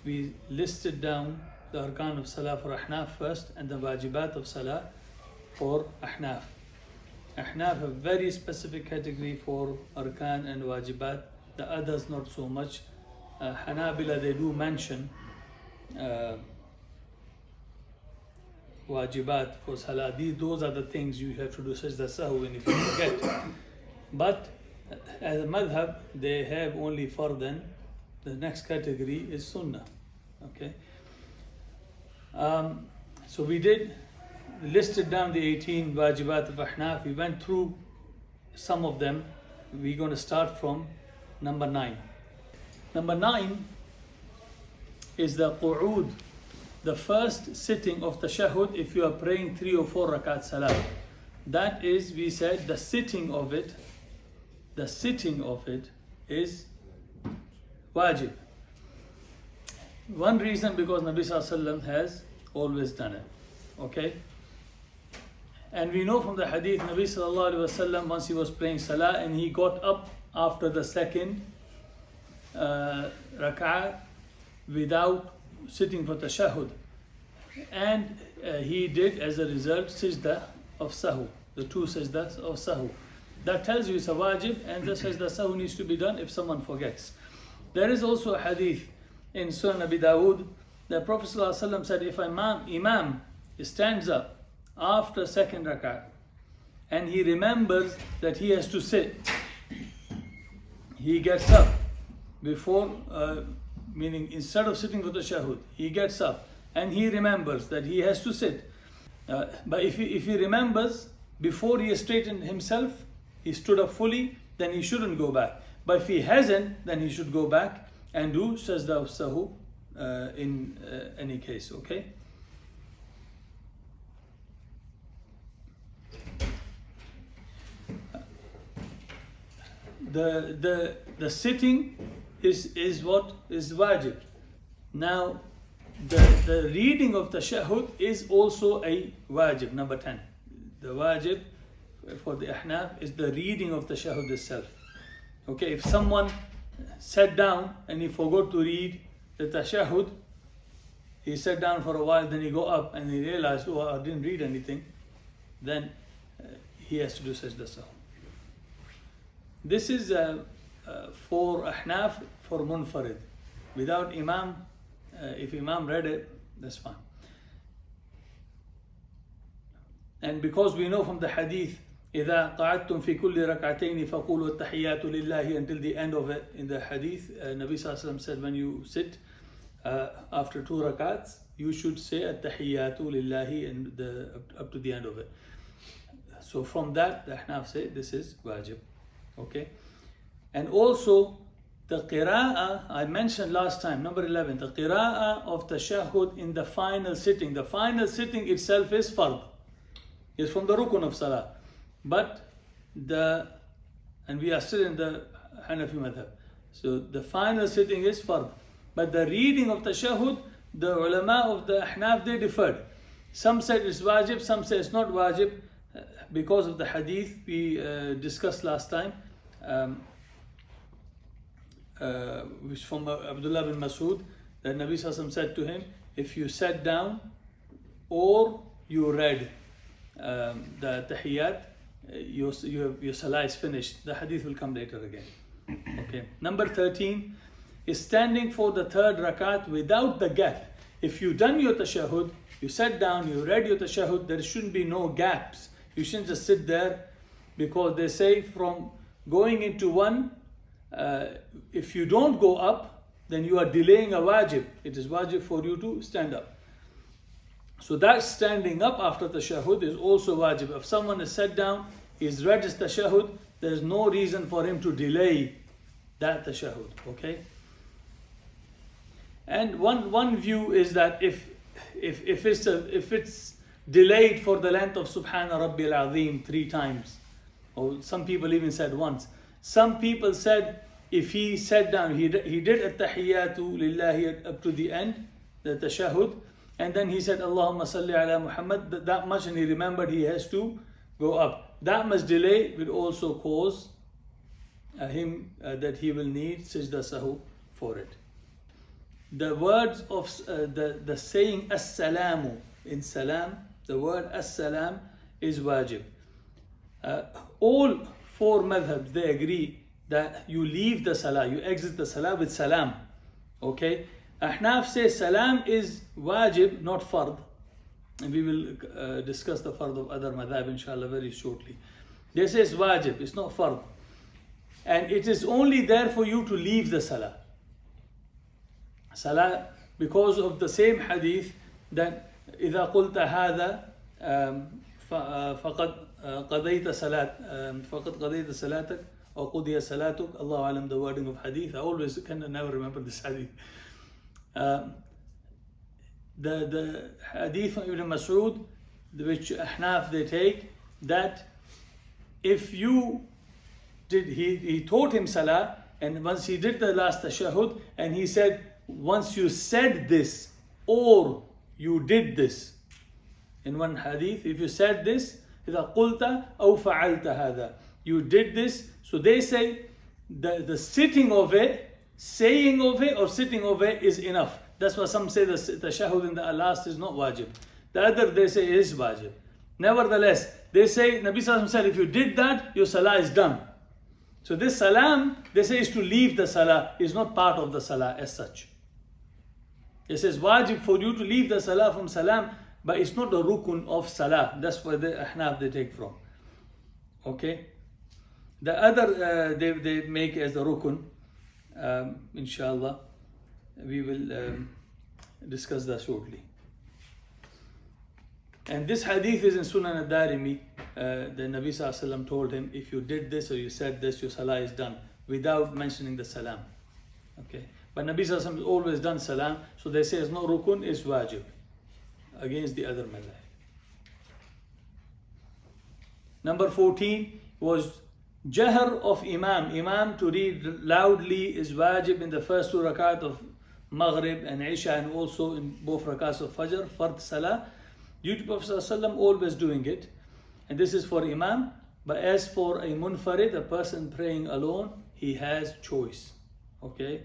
we listed down the arkan of Salah for Ahnaf first and the wajibat of Salah for Ahnaf. Ahnaf have very specific category for arkan and wajibat, the others not so much. Hanabila, they do mention wajibat for Salah. Those are the things you have to do sajda sahw if you forget. But as a madhab, they have only fardan. The next category is sunnah. Okay. So we listed down the 18 wajibat of Ahnaf. We went through some of them. We're going to start from number 9. Number 9 is the qu'ud, the first sitting of tashahhud if you are praying 3 or 4 rakat salah. That is, we said, the sitting of it is wajib. One reason, because Nabi Sallallahu Alaihi Wasallam has always done it. Okay? And we know from the hadith, Nabi Sallallahu Alaihi Wasallam, once he was praying salah and he got up after the second rak'ah without sitting for tashahhud. And he did, as a result, sajda of sahu, the 2 sajdas of sahu. That tells you it's a wajib, and the sajda sahu needs to be done if someone forgets. There is also a hadith in Sunan Abi Dawood. The Prophet ﷺ said, if imam stands up after second rak'ah and he remembers that he has to sit, he gets up before, meaning instead of sitting for the tashahhud, he gets up and he remembers that he has to sit. But if he remembers before he has straightened himself, he stood up fully, then he shouldn't go back. But if he hasn't, then he should go back and do sajda of sahu in any case. Okay? The sitting is what is wajib. Now the reading of the tashahhud is also a wajib. Number 10. The wajib for the Ahnaf is the reading of the tashahhud itself. Okay, if someone sat down and he forgot to read the tashahhud, he sat down for a while, then he go up and he realized, oh, I didn't read anything, then he has to do sajda sahu. This is for Ahnaf, for munfarid. Without imam, if imam read it, that's fine. And because we know from the hadith, إذا قعدتم في كل ركعتين فقولوا التحيات لله, until the end of it in the hadith, Nabi Sallallahu Alaihi Wasallam said, when you sit after 2 rakats, you should say التحيات لله and up to the end of it. So from that, the Ahnaf say this is wajib. Okay? And also the qira'ah, I mentioned last time, number 11, the qira'ah of tashahhud in the final sitting. The final sitting itself is fard. It's from the rukun of salah. But and we are still in the Hanafi madhab. So the final sitting is fard. But the reading of tashahhud, the ulama of the Ahnaf, they differed. Some said it's wajib, some said it's not wajib, because of the hadith we discussed last time, which from Abdullah bin Mas'ud, that Nabi Sallallahu Alaihi Wasallam said to him, if you sat down or you read the tahiyyat, your salah is finished. The hadith will come later again. Okay. Number 13 is standing for the 3rd rakat without the gap. If you done your tashahhud, you sat down, you read your tashahhud, there shouldn't be no gaps. You shouldn't just sit there, because they say from going into one, if you don't go up, then you are delaying a wajib. It is wajib for you to stand up. So that standing up after tashahhud is also wajib. If someone is sat down, he's read his tashahhud, there is no reason for him to delay that tashahhud. Okay? And one view is that if it's delayed for the length of Subhana Rabbil Azim 3 times, or some people even said once. Some people said if he sat down, he did at-tahiyyatu lillahi up to the end, the tashahhud, and then he said Allahumma salli ala Muhammad, that much, and he remembered he has to go up. That much delay will also cause him that he will need sajda sahu for it. the words of the saying as-salamu in salam, the word as-salam is wajib. All four madhabs, they agree that you leave the salah, you exit the salah with salam. Okay, Ahnaf says salam is wajib, not fard. And we will discuss the fard of other madhab inshallah very shortly. They say it's wajib, it's not fard. And it is only there for you to leave the salah. Salah, because of the same hadith that إذا قلت هذا فقد قضيت صلاتك أو قضي صلاتك, Allah alam, the wording of hadith. I always can never remember this hadith. The hadith from Ibn Mas'ud, which Ahnaf they take, that if you did, he taught him salah, and once he did the last tashahhud, and he said, once you said this or you did this, in one hadith, if you said this, إذا قلت أو فعلت هذا, you did this. So they say the sitting of it, saying of it or sitting of it is enough. That's why some say the tashahhud in the last is not wajib. The other they say is wajib. Nevertheless, they say, Nabi Sallallahu Alaihi Wasallam said, if you did that, your salah is done. So this salam, they say, is to leave the salah, is not part of the salah as such. It says wajib for you to leave the salah from salam, but it's not the rukun of salah. That's where the Ahnaf they take from. Okay. The other they make as the rukun. Inshallah, we will discuss that shortly. And this hadith is in Sunan al-Darimi. The Nabi Sallallahu Alaihi Wasallam told him, if you did this or you said this, your salah is done, without mentioning the salam. Okay. But Nabi Sallallahu Alaihi Wasallam has always done salam, so they say it's no rukun, it's wajib, against the other madhab. Number 14 was jahr of imam. Imam to read loudly is wajib in the first two rakat of Maghrib and Isha, and also in both rakats of Fajr, Fard Salah. Due to Prophet ﷺ always doing it, and this is for imam. But as for a munfarid, a person praying alone, he has choice. Okay.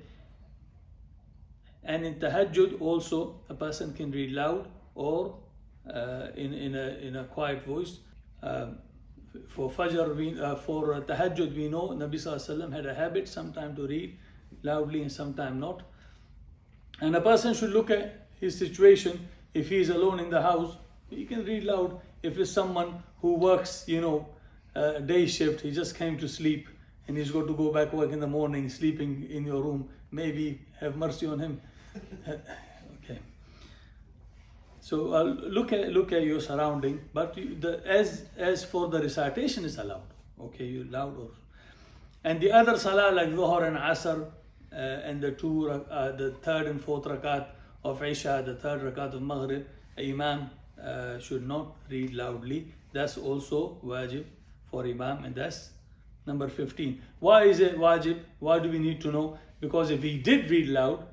And in tahajjud also, a person can read loud or in a quiet voice. For Fajr, for tahajjud, we know Nabi Sallallahu Alaihi Wasallam had a habit sometime to read loudly and sometime not. And a person should look at his situation. If he is alone in the house, he can read loud. If it's someone who works, day shift, he just came to sleep and he's got to go back work in the morning, sleeping in your room, maybe have mercy on him. Okay. So look at your surrounding, but as for the recitation is allowed. Okay, you loud or. And the other salah like Dhuhr and Asr, and the third and fourth rakat of Isha, the third rakat of Maghrib, Imam should not read loudly. That's also wajib for Imam, and that's number 15. Why is it wajib? Why do we need to know? Because if he did read loud,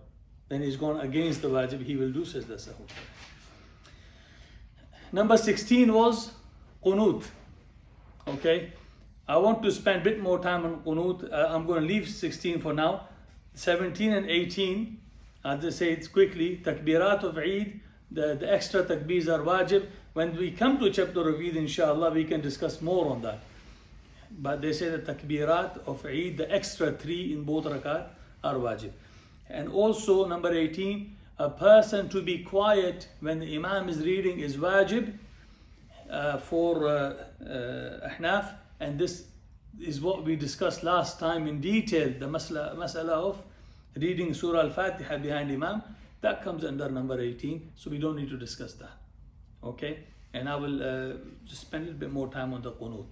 then he's gone against the wajib, he will do sajda sahwi. Number 16 was qunut. Okay, I want to spend a bit more time on qunut. I'm going to leave 16 for now. 17 and 18, I'll just say it quickly. Takbirat of Eid, the extra takbis are wajib. When we come to chapter of Eid, inshallah, we can discuss more on that. But they say the takbirat of Eid, the extra 3 in both rakat, are wajib. And also number 18, a person to be quiet when the Imam is reading is wajib for Ahnaf. And this is what we discussed last time in detail, the mas'ala of reading Surah Al-Fatiha behind Imam. That comes under number 18, so we don't need to discuss that. Okay? And I will just spend a little bit more time on the qunut.